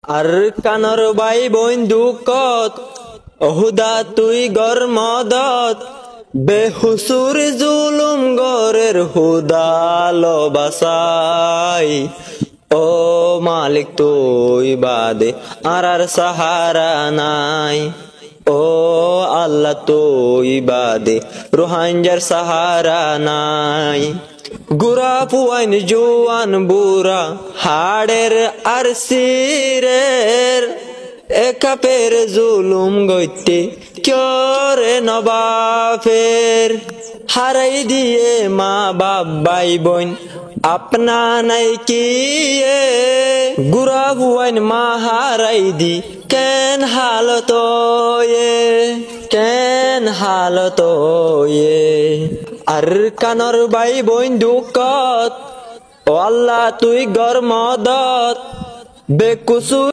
আর কানর by বইন দুকত অহুদা তুই গর মদত বেহুসুর জুলুম গরের হুদালো বাসাই ও মালিক তুই বাদে আর সাহারা নাই ও আল্লাহ তুই বাদে রোহাঞ্জার সাহারা নাই গুরা পুয়াইন জুয়ান বুড়া হাড়ের আর সিরের একাপের জুলুম গইতে ক্যরে নবাফের হারাই দিয়ে মা বাপ ভাই বোন আপনা নাই কি গুরা পুয়াইন মা হারাই দি কেন হালত আর কানর বাই বইন দুকত ও আল্লাহ তুই গর মদত বেকুসুর